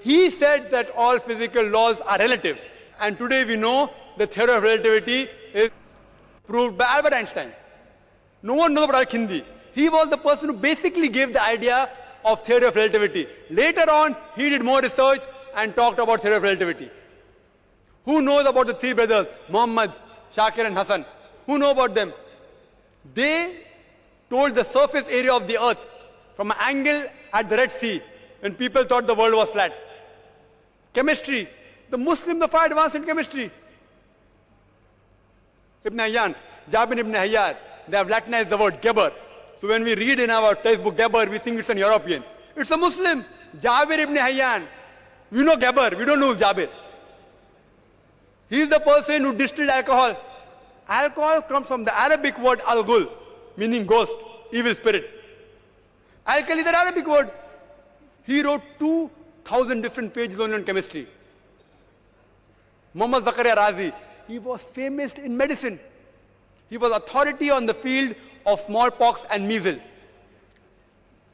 He said that all physical laws are relative. And today we know the theory of relativity is proved by Albert Einstein. No one knows about Al-Kindi. He was the person who basically gave the idea of theory of relativity. Later on, he did more research and talked about theory of relativity. Who knows about the three brothers, Muhammad, Shakir and Hassan? Who know about them? They told the surface area of the earth from an angle at the Red Sea when people thought the world was flat. Chemistry. The Muslims are far advanced in chemistry. Ibn Hayyan, Jabir ibn Hayyan, they have Latinized the word Geber. So when we read in our textbook Geber, we think it's an European. It's a Muslim. Jabir ibn Hayyan. We know Geber, we don't know who's Jabir. He is the person who distilled alcohol. Alcohol comes from the Arabic word al-ghul, meaning ghost, evil spirit. Alkali is an Arabic word. He wrote 2,000 different pages only on chemistry. Muhammad Zakaria Razi, he was famous in medicine. He was authority on the field of smallpox and measles.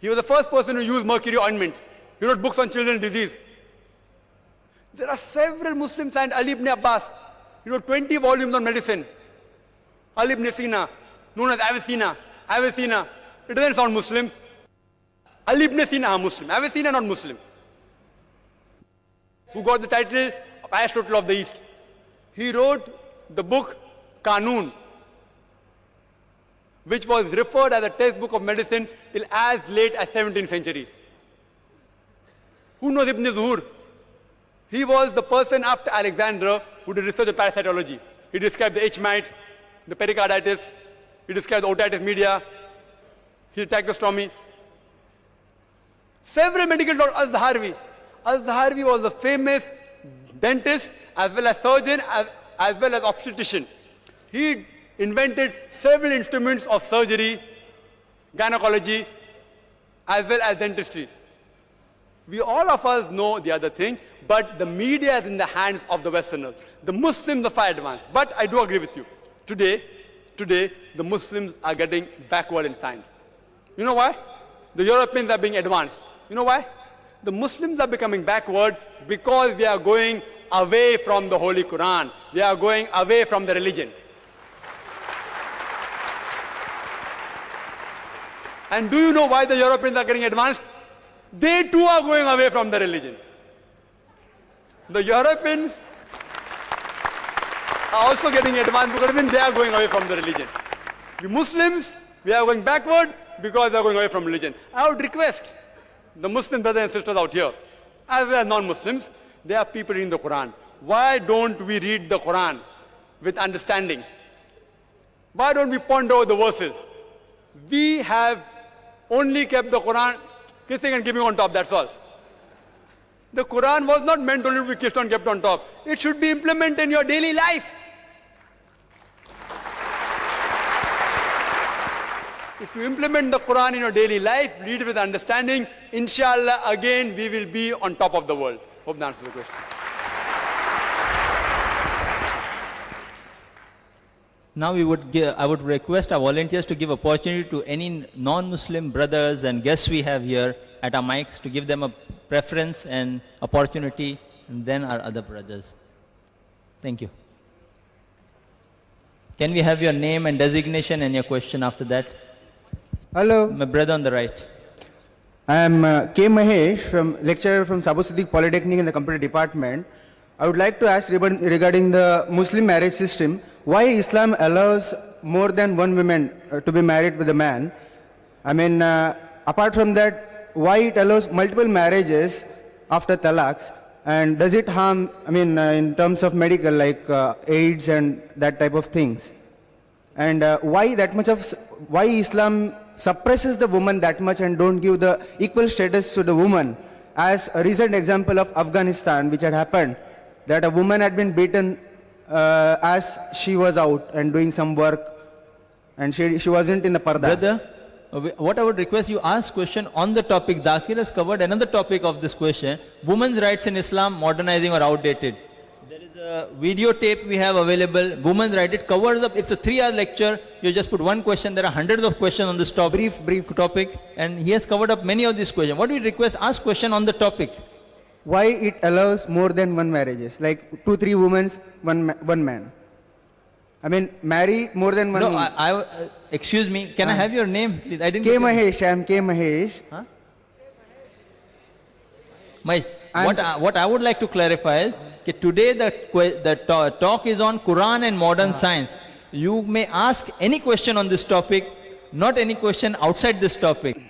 He was the first person who used mercury ointment. He wrote books on children's disease. There are several Muslim scientists. Ali ibn Abbas, he wrote 20 volumes on medicine. Ali ibn Sina, known as Avicenna. Avicenna, it doesn't sound Muslim. Ali ibn Sina are Muslim. Avicenna not Muslim. Who got the title of Aristotle of the East. He wrote the book Qanun, which was referred as a textbook of medicine till as late as 17th century. Who knows Ibn Zuhur? He was the person after Alexander who did research on parasitology. He described the H. mite, the pericarditis, he described the otitis media, he did tracheostomy. Several medical doctors, Al-Zaharvi. Al-Zaharvi was a famous dentist as well as surgeon as well as obstetrician. He invented several instruments of surgery, gynecology, as well as dentistry. We all of us know the other thing, but the media is in the hands of the Westerners. The Muslims are far advanced. But I do agree with you. Today, the Muslims are getting backward in science. You know why? The Europeans are being advanced. You know why? The Muslims are becoming backward because we are going away from the Holy Quran. We are going away from the religion. And do you know why the Europeans are getting advanced? They too are going away from the religion. The Europeans are also getting advanced because even they are going away from the religion. The Muslims, we are going backward because they are going away from religion. I would request the Muslim brothers and sisters out here, as well as non-Muslims, they are people reading the Quran. Why don't we read the Quran with understanding? Why don't we ponder over the verses? We have only kept the Quran kissing and giving on top, that's all. The Quran was not meant only to be kissed and kept on top. It should be implemented in your daily life. If you implement the Quran in your daily life, read with understanding, inshallah, again, we will be on top of the world. Hope that answers the question. Now I would request our volunteers to give opportunity to any non-Muslim brothers and guests we have here at our mics to give them a preference and opportunity, and then our other brothers. Thank you. Can we have your name and designation and your question after that? Hello. My brother on the right. I am K. Mahesh, lecturer from Sabu Siddiq Polytechnic in the Computer Department. I would like to ask regarding the Muslim marriage system, why Islam allows more than one woman to be married with a man? I mean, apart from that, why it allows multiple marriages after talaqs? And does it harm, I mean, in terms of medical, like AIDS and that type of things? And why Islam suppresses the woman that much and don't give the equal status to the woman? As a recent example of Afghanistan, which had happened, that a woman had been beaten as she was out and doing some work, and she wasn't in the parda. Brother, what I would request you ask question on the topic. Dakir has covered another topic of this question: women's rights in Islam, modernizing or outdated. There is a videotape we have available. Women's rights, it covers up. It's a 3-hour lecture. You just put one question. There are hundreds of questions on this topic. Brief topic, and he has covered up many of these questions. What we request, ask question on the topic. why it allows more than one marriages, like 2-3 women, one man. I mean, marry more than one. No, excuse me. Can I have your name, please? I didn't. K. Mahesh. I am K. Mahesh. Huh? What I would like to clarify is that today the talk is on Quran and modern science. You may ask any question on this topic, not any question outside this topic.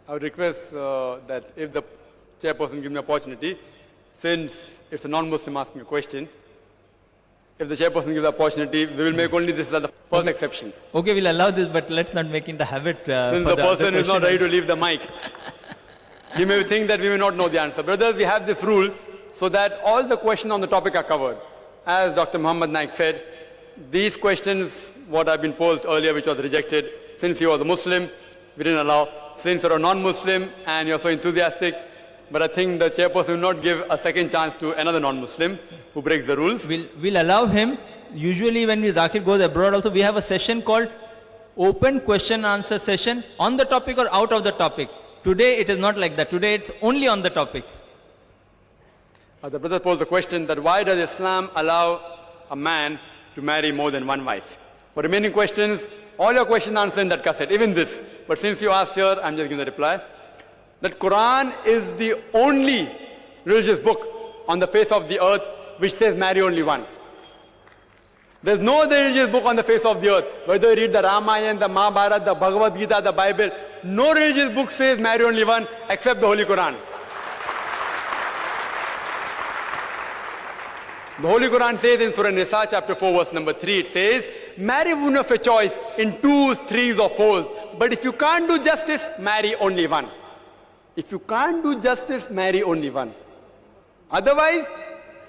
I would request that if the chairperson gives me opportunity, since it's a non-Muslim asking a question, if the chairperson gives the opportunity, we will make only this as the first exception. Okay, we'll allow this, but let's not make it a habit. Since the person is not ready to leave the mic, he may think that we may not know the answer. Brothers, we have this rule so that all the questions on the topic are covered. As Dr. Muhammad Naik said, these questions, what have been posed earlier, which was rejected, since he was a Muslim, we didn't allow. Since you're a non-Muslim and you're so enthusiastic, but I think the chairperson will not give a second chance to another non-Muslim who breaks the rules. We'll allow him. Usually when Zakir goes abroad also, we have a session called open question answer session on the topic or out of the topic. Today it is not like that. Today it's only on the topic. The brother posed the question that why does Islam allow a man to marry more than one wife? For remaining questions, all your questions answered in that cassette, even this. But since you asked here, I'm just giving the reply. That Quran is the only religious book on the face of the earth which says marry only one. There's no other religious book on the face of the earth. Whether you read the Ramayana, the Mahabharata, the Bhagavad Gita, the Bible, no religious book says marry only one except the Holy Quran. The Holy Quran says in Surah Nisa chapter 4 verse number 3, it says, marry one of your choice in 2s, 3s or 4s. But if you can't do justice, marry only one. If you can't do justice, marry only one. Otherwise,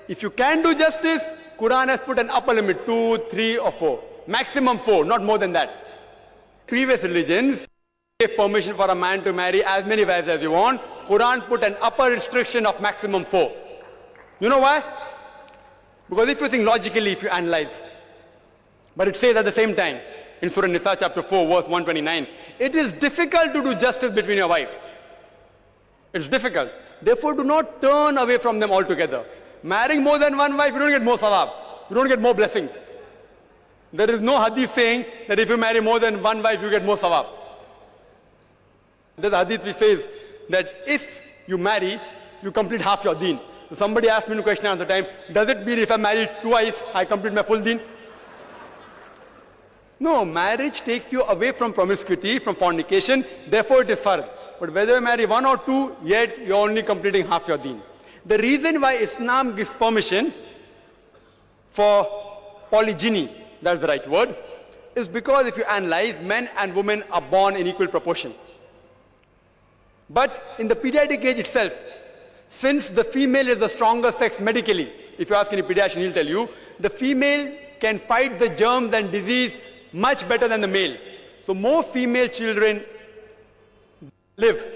if you can do justice, Quran has put an upper limit, 2, 3 or 4. Maximum 4, not more than that. Previous religions gave permission for a man to marry as many wives as you want. Quran put an upper restriction of maximum 4. You know why? Because if you think logically, if you analyze, but it says at the same time, in Surah Nisa chapter 4 verse 129, it is difficult to do justice between your wives. It's difficult. Therefore, do not turn away from them altogether. Marrying more than one wife, you don't get more sawab. You don't get more blessings. There is no hadith saying that if you marry more than one wife, you get more sawab. There's a hadith which says that if you marry, you complete half your deen. So somebody asked me a question at the time, does it mean if I marry twice, I complete my full deen? No, marriage takes you away from promiscuity, from fornication, therefore it is fard. But whether you marry 1 or 2, yet you're only completing half your deen. The reason why Islam gives permission for polygyny, that's the right word, is because if you analyze, men and women are born in equal proportion. But in the pediatric age itself, since the female is the stronger sex medically, if you ask any pediatrician, he'll tell you, the female can fight the germs and disease much better than the male. So more female children live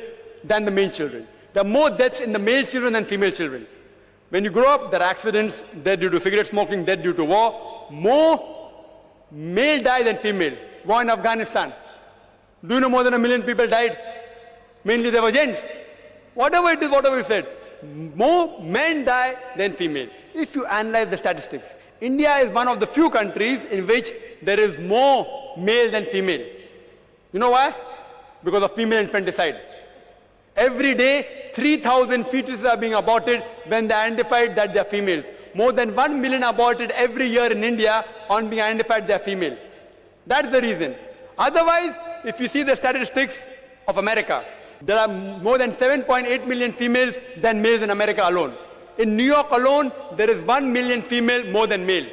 than the male children. There are more deaths in the male children than female children. When you grow up, there are accidents, death due to cigarette smoking, death due to war. More male die than female. War in Afghanistan. Do you know more than 1 million people died? Mainly they were gents. Whatever it is, whatever you said. More men die than female. If you analyze the statistics, India is one of the few countries in which there is more male than female. You know why? Because of female infanticide. Every day, 3,000 fetuses are being aborted when they identified that they are females. More than 1 million aborted every year in India on being identified they are female. That's the reason. Otherwise, if you see the statistics of America, there are more than 7.8 million females than males in America alone. In New York alone, there is 1 million female more than male.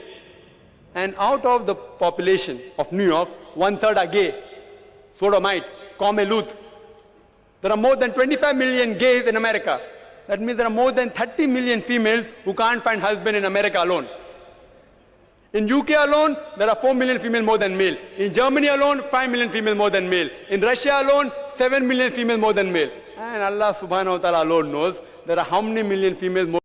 And out of the population of New York, 1/3 are gay, sodomite, common youth. There are more than 25 million gays in America. That means there are more than 30 million females who can't find husband in America alone. In UK alone, there are 4 million females more than male. In Germany alone, 5 million females more than male. In Russia alone, 7 million females more than male. And Allah subhanahu wa ta'ala alone knows there are how many million females more